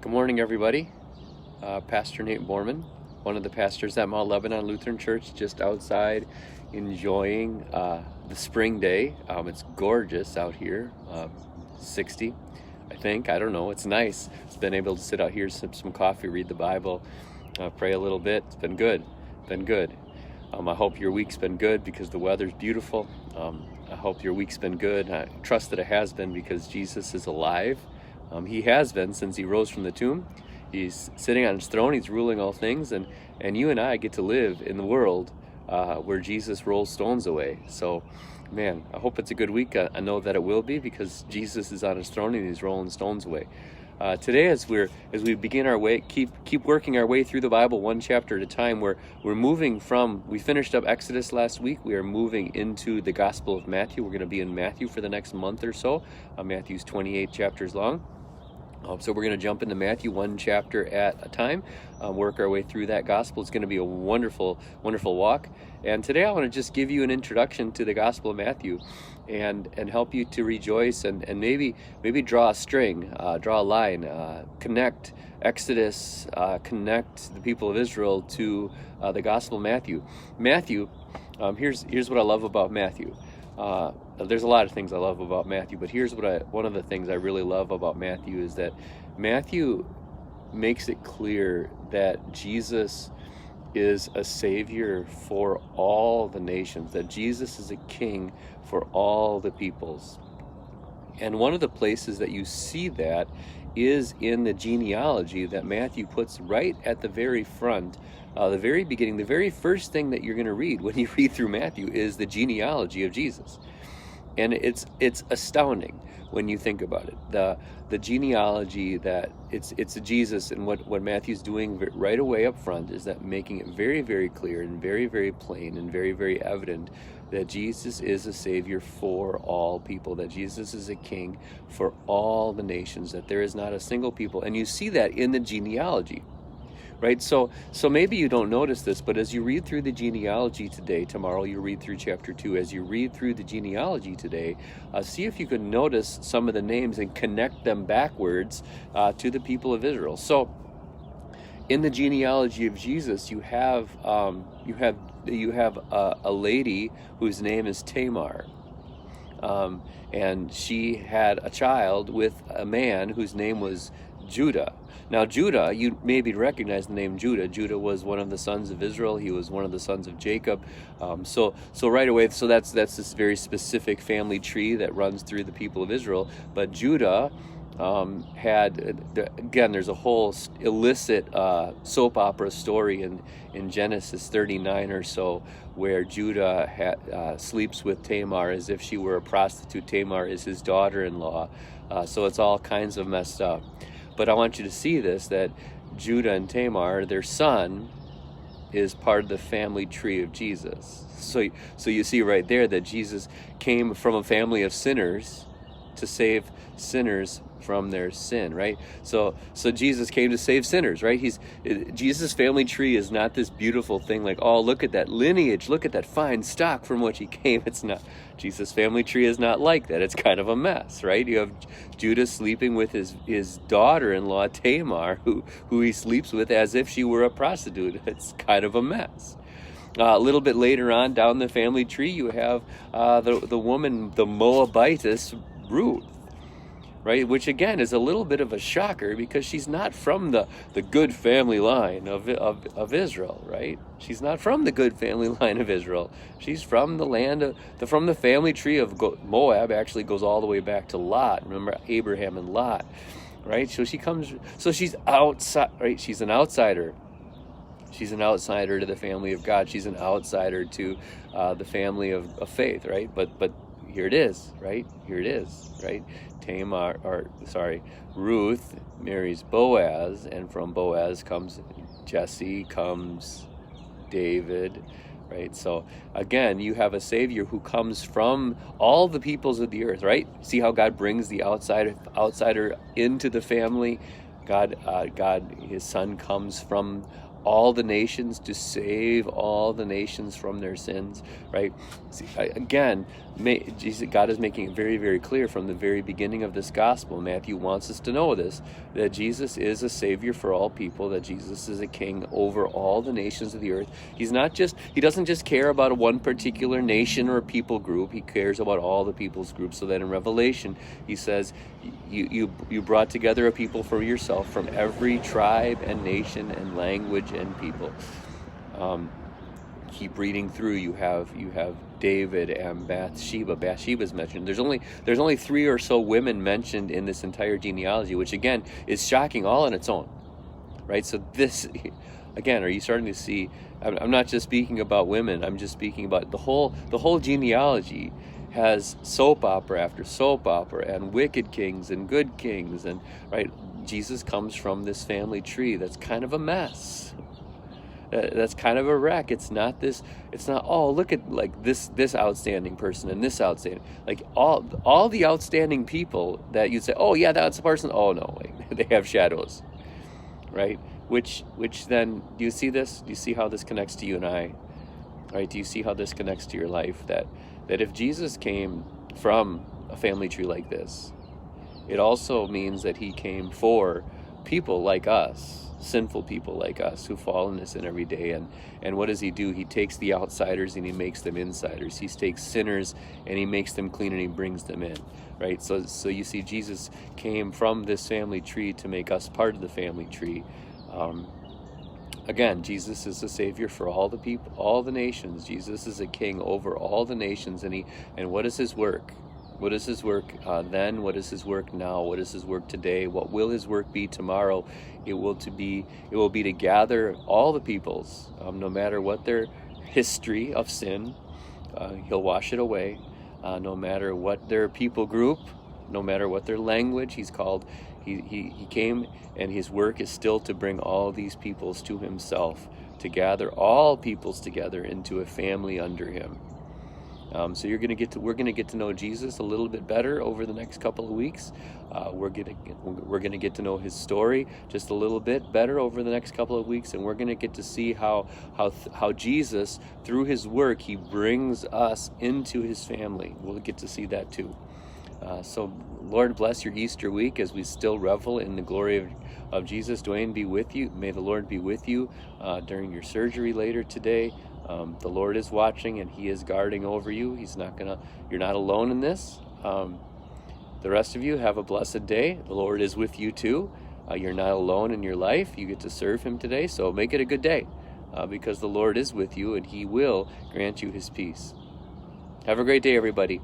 Good morning, everybody. Pastor Nate Borman, one of the pastors at Mount Lebanon Lutheran Church, just outside enjoying the spring day. It's gorgeous out here, 60, I think. I don't know. It's nice. It's been able to sit out here, sip some coffee, read the Bible, pray a little bit. It's been good. Been good. I hope your week's been good because the weather's beautiful. I hope your week's been good. I trust that it has been because Jesus is alive. He has been since he rose from the tomb. He's sitting on his throne. He's ruling all things, and you and I get to live in the world where Jesus rolls stones away. So, man, I hope it's a good week. I know that it will be because Jesus is on his throne and he's rolling stones away. Today, as we begin our way, keep working our way through the Bible one chapter at a time. We're moving from, we finished up Exodus last week. We are moving into the Gospel of Matthew. We're going to be in Matthew for the next month or so. Matthew's 28 chapters long. So we're going to jump into Matthew one chapter at a time, work our way through that gospel. It's going to be a wonderful, wonderful walk. And today I want to just give you an introduction to the Gospel of Matthew and help you to rejoice and maybe draw a string, draw a line, connect Exodus, connect the people of Israel to the Gospel of Matthew. Matthew, here's what I love about Matthew. There's a lot of things I love about Matthew, but here's one of the things I really love about Matthew is that Matthew makes it clear that Jesus is a savior for all the nations, that Jesus is a king for all the peoples. And one of the places that you see that is in the genealogy that Matthew puts right at the very front, the very beginning. The very first thing that you're going to read when you read through Matthew is the genealogy of Jesus. And it's astounding when you think about it. The genealogy that it's a Jesus, and what Matthew's doing right away up front is that making it very, very clear and very, very plain and very, very evident that Jesus is a savior for all people, that Jesus is a king for all the nations, that there is not a single people. And you see that in the genealogy. Right, so maybe you don't notice this, but as you read through the genealogy today, tomorrow you read through chapter 2, as you read through the genealogy today, see if you can notice some of the names and connect them backwards to the people of Israel. So in the genealogy of Jesus, you have a lady whose name is Tamar. And she had a child with a man whose name was Judah. Now Judah, you maybe recognize the name Judah. Judah was one of the sons of Israel. He was one of the sons of Jacob. So right away, so that's this very specific family tree that runs through the people of Israel. But Judah there's a whole illicit soap opera story in Genesis 39 or so, where Judah sleeps with Tamar as if she were a prostitute. Tamar is his daughter-in-law. So it's all kinds of messed up. But I want you to see this, that Judah and Tamar, their son, is part of the family tree of Jesus. So you see right there that Jesus came from a family of sinners to save sinners from their sin, right? So Jesus came to save sinners, right? Jesus' family tree is not this beautiful thing like, oh, look at that lineage, look at that fine stock from which he came. It's not. Jesus' family tree is not like that. It's kind of a mess, right? You have Judah sleeping with his daughter-in-law Tamar, who he sleeps with as if she were a prostitute. It's kind of a mess. A little bit later on down the family tree, you have the woman, the Moabitess Ruth, right? Which again is a little bit of a shocker because she's not from the good family line of Israel, right? She's not from the good family line of Israel. She's from the land from the family tree of Moab. Actually goes all the way back to Lot. Remember Abraham and Lot, right? So she's outside, right? She's an outsider. She's an outsider to the family of God. She's an outsider to the family of faith, right? But here it is, right? Here it is, right? Ruth marries Boaz, and from Boaz comes Jesse, comes David, right? So again, you have a savior who comes from all the peoples of the earth, right? See how God brings the outsider into the family. God, his son comes from all the nations, to save all the nations from their sins, right? See, again, God is making it very, very clear from the very beginning of this gospel. Matthew wants us to know this, that Jesus is a Savior for all people, that Jesus is a King over all the nations of the earth. He doesn't just care about one particular nation or people group. He cares about all the people's groups. So that in Revelation, he says, you brought together a people for yourself from every tribe and nation and language and people. Keep reading through. You have David and Bathsheba. Bathsheba's mentioned. There's only 3 or so women mentioned in this entire genealogy, which again is shocking all on its own, right? So this, again, are you starting to see? I'm not just speaking about women. I'm just speaking about the whole genealogy has soap opera after soap opera and wicked kings and good kings, and right. Jesus comes from this family tree that's kind of a mess. That's kind of a wreck. It's not, oh, look at like this outstanding person and this outstanding, like all the outstanding people that you'd say, oh yeah, that's the person. Oh no, wait, they have shadows, right? Which then, do you see this? Do you see how this connects to you and I? Right? Do you see how this connects to your life? That if Jesus came from a family tree like this, it also means that he came for people like us, sinful people like us who fall in this sin every day. And what does he do? He takes the outsiders and he makes them insiders. He takes sinners and he makes them clean and he brings them in, right? So you see, Jesus came from this family tree to make us part of the family tree. Again, Jesus is the Savior for all the people, all the nations. Jesus is a King over all the nations. And what is his work? What is his work then? What is his work now? What is his work today? What will his work be tomorrow? It will be to gather all the peoples, no matter what their history of sin. He'll wash it away. No matter what their people group, no matter what their language. He came, and his work is still to bring all these peoples to himself, to gather all peoples together into a family under him. So we're going to get to know Jesus a little bit better over the next couple of weeks. We're going to get to know his story just a little bit better over the next couple of weeks, and we're going to get to see how Jesus, through his work, he brings us into his family. We'll get to see that too. So Lord, bless your Easter week as we still revel in the glory of Jesus. Dwayne, be with you. May the Lord be with you during your surgery later today. The Lord is watching and he is guarding over you. You're not alone in this. The rest of you, have a blessed day. The Lord is with you too. You're not alone in your life. You get to serve him today. So make it a good day because the Lord is with you and he will grant you his peace. Have a great day, everybody.